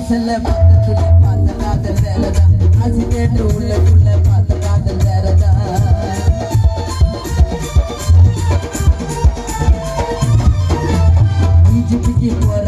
செல்ல பக்கத்துல பார்த்த காதல் வேறதான் ஆசி கேட்டு உள்ளக்குள்ள பார்த்த காதல் வேறதான் பிஜிபிக்கு போற